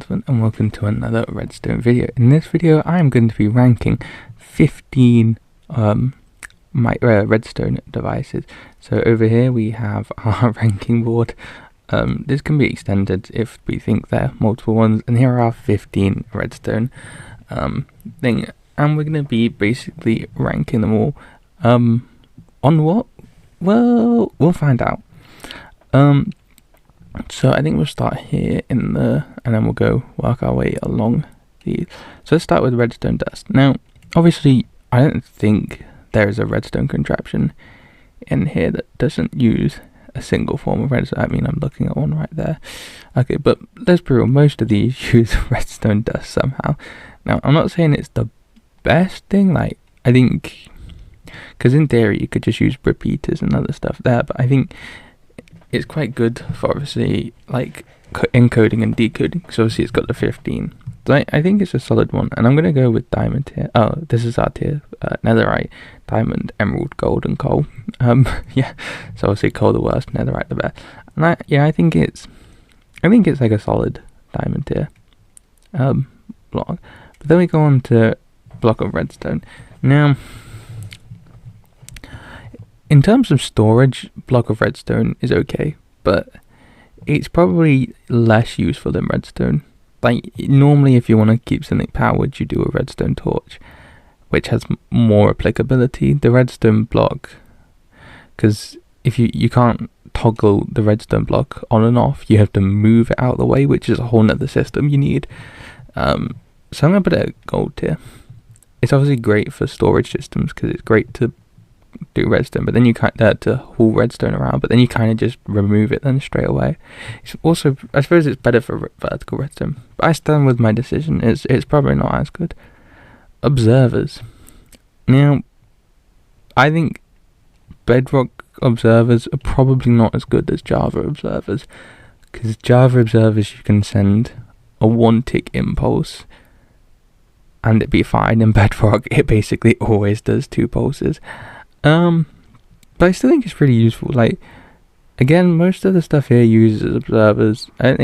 gentlemen, and welcome to another Redstone video. In this video I am going to be ranking 15 my Redstone devices. So over here we have our ranking board. This can be extended if we think there are multiple ones, and here are 15 Redstone thing, and we're going to be basically ranking them all on what? Well, we'll find out. So I think we'll start here and then we'll work our way along these. So let's start with redstone dust. Now, obviously, I don't think there is a redstone contraption in here that doesn't use a single form of redstone. I mean, I'm looking at one right there. Okay, but let's be real, most of these use redstone dust somehow. Now, I'm not saying it's the best thing, like, I think, because in theory you could just use repeaters and other stuff there, but I think it's quite good for obviously like encoding and decoding, because obviously it's got the 15. So I think it's a solid one, and I'm going to go with diamond here. Oh, this is our tier: netherite, diamond, emerald, gold, and coal. Yeah, so obviously coal the worst, netherite the best. And I think it's like a solid diamond tier block. But then we go on to block of redstone. Now, in terms of storage, block of redstone is okay, but it's probably less useful than redstone. Like, normally if you want to keep something powered, you do a redstone torch, which has more applicability. The redstone block, because if you can't toggle the redstone block on and off, you have to move it out of the way, which is a whole nother system you need. So I'm going to put it at gold tier. It's obviously great for storage systems, because it's great to do redstone, but then you kind of to haul redstone around, but then you kind of just remove it then straight away. It's also, I suppose it's better for vertical redstone, but I stand with my decision. It's probably not as good. Observers. Now, I think Bedrock observers are probably not as good as Java observers, because Java observers you can send a 1-tick impulse and it'd be fine. In Bedrock it basically always does 2 pulses. But I still think it's pretty useful. Like, again, most of the stuff here uses observers. I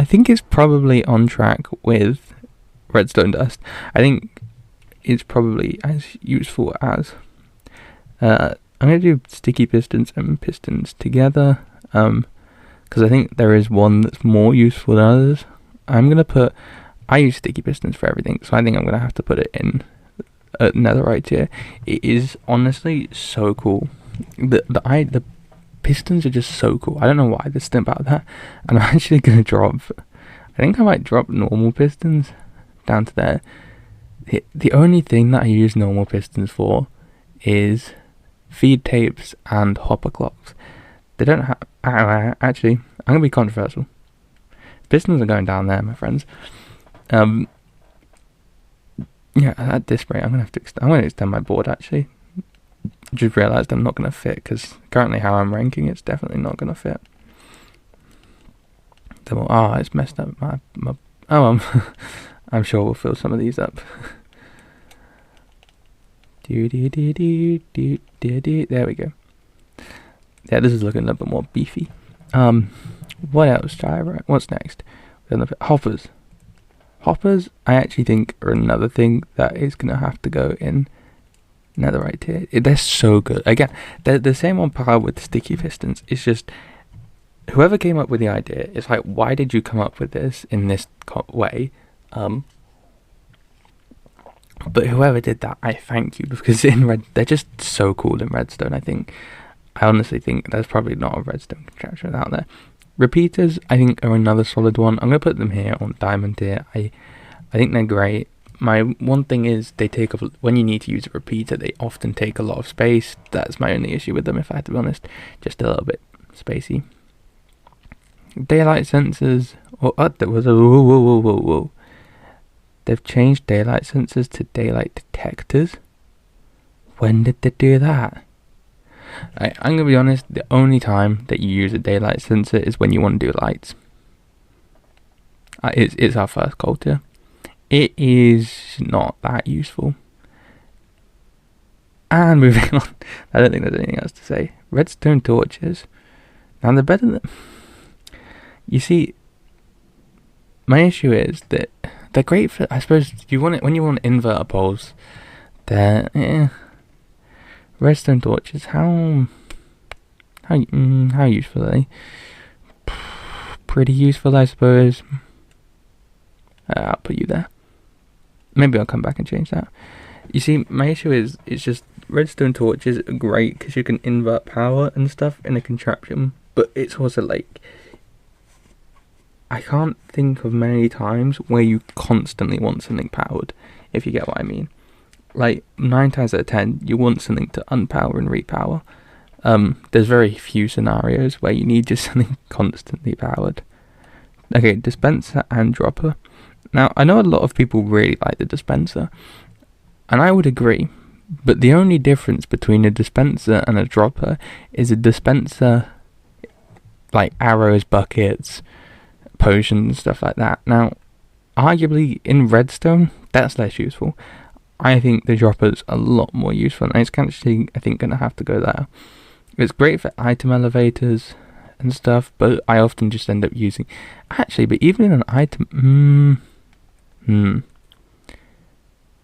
think it's probably on track with redstone dust. I think it's probably as useful as I'm going to do sticky pistons and pistons together, because I think there is one that's more useful than others. I use sticky pistons for everything, so I think I'm going to have to put it in netherite here. It is honestly so cool. The pistons are just so cool. I don't know why, there's something about that. And I'm actually going to drop, I think I might drop normal pistons down to there. The only thing that I use normal pistons for is feed tapes and hopper clocks. They don't have, actually, I'm going to be controversial. Pistons are going down there, my friends. Yeah, at this rate, I'm going to extend my board, actually. Just realised I'm not going to fit, because currently how I'm ranking, it's definitely not going to fit. It's messed up my I'm sure we'll fill some of these up. There we go. Yeah, this is looking a little bit more beefy. What else? What's next? Hoppers. Hoppers, I actually think, are another thing that is going to have to go in netherite here. They're so good. Again, they're the same on par with sticky pistons. It's just, whoever came up with the idea, it's like, why did you come up with this in this way? But whoever did that, I thank you, because they're just so cool in redstone. I honestly think there's probably not a redstone contraption out there. Repeaters, I think, are another solid one. I'm going to put them here on diamond tier. I think they're great. My one thing is they take up, when you need to use a repeater, they often take a lot of space. That's my only issue with them, if I had to be honest. Just a little bit spacey. Daylight sensors, there was a whoa. They've changed daylight sensors to daylight detectors. When did they do that? I'm going to be honest, the only time that you use a daylight sensor is when you want to do lights. It's our first goal tier. It is not that useful. And moving on, I don't think there's anything else to say. Redstone torches. Now they're better than, you see, my issue is that they're great for, I suppose, you want it when you want inverter poles. They're redstone torches. How useful are they? Pretty useful, I suppose. I'll put you there. Maybe I'll come back and change that. You see, my issue is, it's just redstone torches are great because you can invert power and stuff in a contraption, but it's also like, I can't think of many times where you constantly want something powered, if you get what I mean. Like, 9 times out of 10, you want something to unpower and repower. There's very few scenarios where you need just something constantly powered. Okay, dispenser and dropper. Now, I know a lot of people really like the dispenser, and I would agree, but the only difference between a dispenser and a dropper is a dispenser, like arrows, buckets, potions, stuff like that. Now, arguably in redstone, that's less useful. I think the dropper's a lot more useful, and it's actually, I think, going to have to go there. It's great for item elevators and stuff, but I often just end up using... Actually, but even in an item...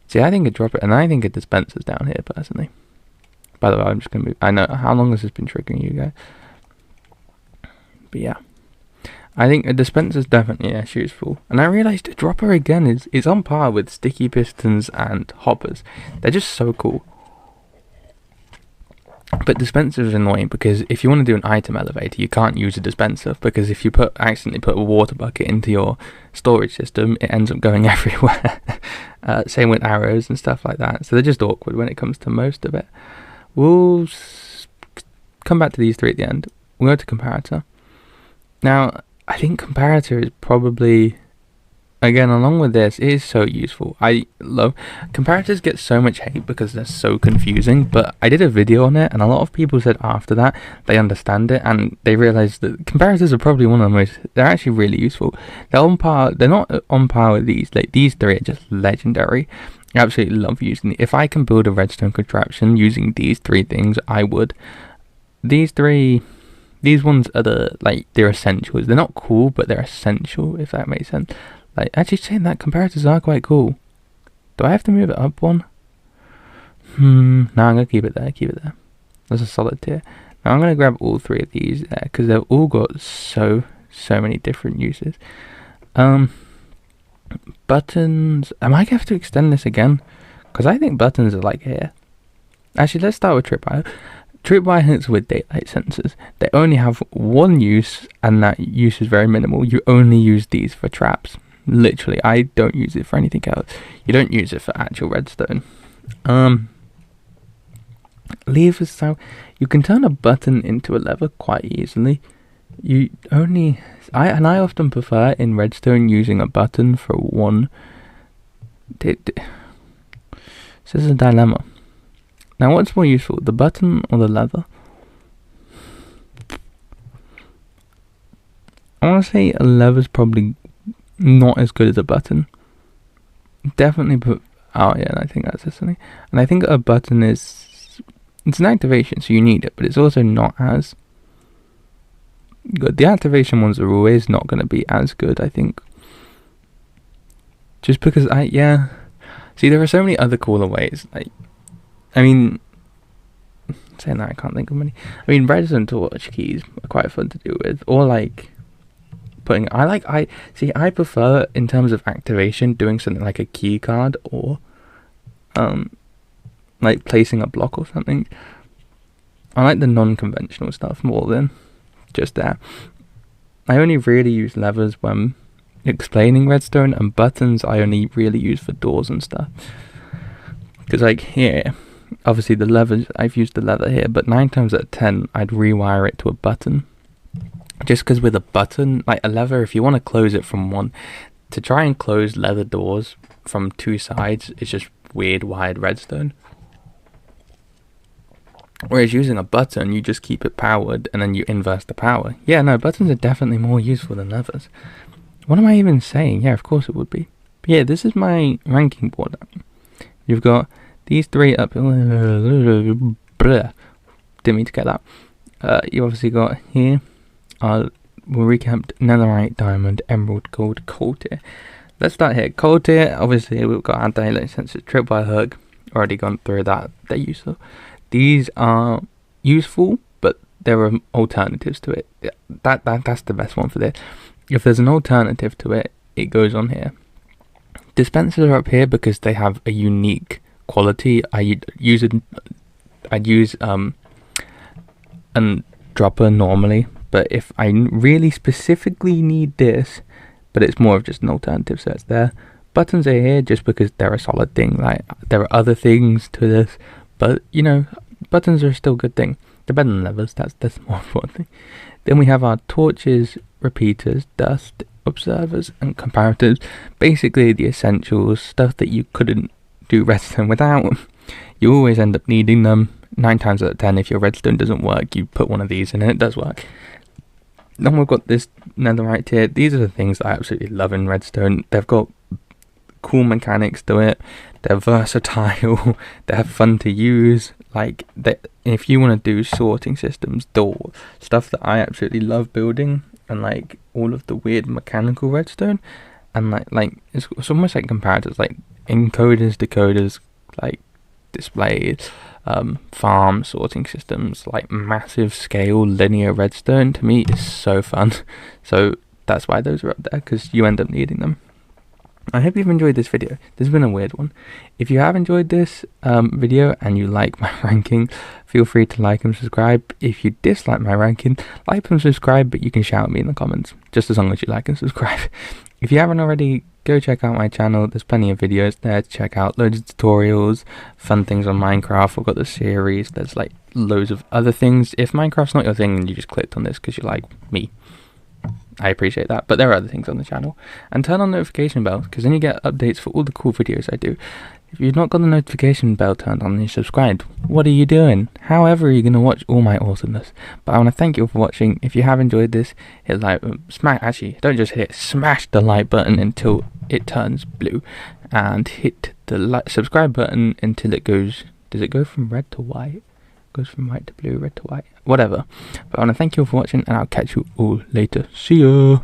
See, I think a dropper, and I think a dispenser's down here, personally. By the way, I'm just going to move... I know, how long has this been triggering you guys? But yeah. I think a dispenser's definitely less useful. And I realised a dropper, again, is on par with sticky pistons and hoppers. They're just so cool. But dispenser is annoying because if you want to do an item elevator, you can't use a dispenser, because if you accidentally put a water bucket into your storage system, it ends up going everywhere. Same with arrows and stuff like that. So they're just awkward when it comes to most of it. We'll come back to these three at the end. We'll go to comparator. Now, I think comparator is probably... Again, along with this, it is so useful. I love... Comparators get so much hate because they're so confusing, but I did a video on it, and a lot of people said after that they understand it, and they realised that comparators are probably one of the most... They're actually really useful. They're on par... They're not on par with these. Like, these three are just legendary. I absolutely love using them. If I can build a redstone contraption using these three things, I would. These three... These ones are they're essentials. They're not cool, but they're essential, if that makes sense. Like, actually saying that, comparators are quite cool. Do I have to move it up one? No, I'm going to keep it there, That's a solid tier. Now I'm going to grab all three of these there, because they've all got so many different uses. Buttons. Am I going to have to extend this again? Because I think buttons are like here. Actually, let's start with tripwire. Tripwire hooks with daylight sensors. They only have one use, and that use is very minimal. You only use these for traps. Literally, I don't use it for anything else. You don't use it for actual redstone. Levers, so you can turn a button into a lever quite easily. I often prefer in redstone using a button for one. So this is a dilemma. Now, what's more useful, the button or the lever? I want to say a lever's probably not as good as a button. Definitely put... Oh yeah, I think that's something. And I think a button is... It's an activation, so you need it, but it's also not as good. The activation ones are always not going to be as good, I think. Just because See, there are so many other cooler ways. I mean... Saying that, I can't think of many. I mean, redstone torch keys are quite fun to do with. Or I prefer, in terms of activation, doing something like a key card or like placing a block or something. I like the non-conventional stuff more than just that. I only really use levers when explaining redstone, and buttons I only really use for doors and stuff. Because here, obviously the levers, I've used the lever here, but 9 times out of 10 I'd rewire it to a button. Just because with a button, like a lever, if you want to close it from one, to try and close leather doors from two sides, it's just weird wired redstone. Whereas using a button, you just keep it powered and then you inverse the power. Yeah, no, buttons are definitely more useful than levers. What am I even saying? Yeah, of course it would be. But yeah, this is my ranking board. You've got these three up. Didn't mean to get that. You obviously got here. we'll recap netherite, diamond, emerald, gold, coal tier. Let's start here. Coal tier, obviously we've got anti-aliasing sensors, tripwire hook, already gone through that. They're useful. These are useful, but there are alternatives to it. That's the best one for this. If there's an alternative to it, it goes on here. Dispensers are up here because they have a unique quality. I'd use a dropper normally, but if I really specifically need this, but it's more of just an alternative, so it's there. Buttons are here just because they're a solid thing. Like, there are other things to this, but you know, buttons are still a good thing. They're better than levers. That's the more important thing. Then we have our torches, repeaters, dust, observers, and comparators. Basically the essentials, stuff that you couldn't do redstone without. You always end up needing them. 9 times out of 10, if your redstone doesn't work, you put one of these in and it does work. Then we've got this netherite here. These are the things I absolutely love in redstone. They've got cool mechanics to it. They're versatile. They're fun to use. Like, if you want to do sorting systems, door stuff that I absolutely love building, and like all of the weird mechanical redstone, and like it's almost like comparators, like encoders, decoders, like displays, farm sorting systems, like massive scale linear redstone. To me is so fun. So that's why those are up there, because you end up needing them. I hope you've enjoyed this video. This has been a weird one. If you have enjoyed this video and you like my ranking, feel free to like and subscribe. If you dislike my ranking, like and subscribe, but you can shout at me in the comments, just as long as you like and subscribe. If you haven't already, go check out my channel. There's plenty of videos there to check out. Loads of tutorials, fun things on Minecraft. I've got the series. There's like loads of other things. If Minecraft's not your thing and you just clicked on this because you like me, I appreciate that, but there are other things on the channel. And turn on notification bell, because then you get updates for all the cool videos I do. If you've not got the notification bell turned on and you're subscribed, what are you doing? However are you going to watch all my awesomeness? But I want to thank you for watching. If you have enjoyed this, hit like, don't just hit, smash the like button until it turns blue, and hit the subscribe button until it goes, does it go from red to white? Goes from white to blue, red to white, whatever. But I want to thank you all for watching, and I'll catch you all later. See ya.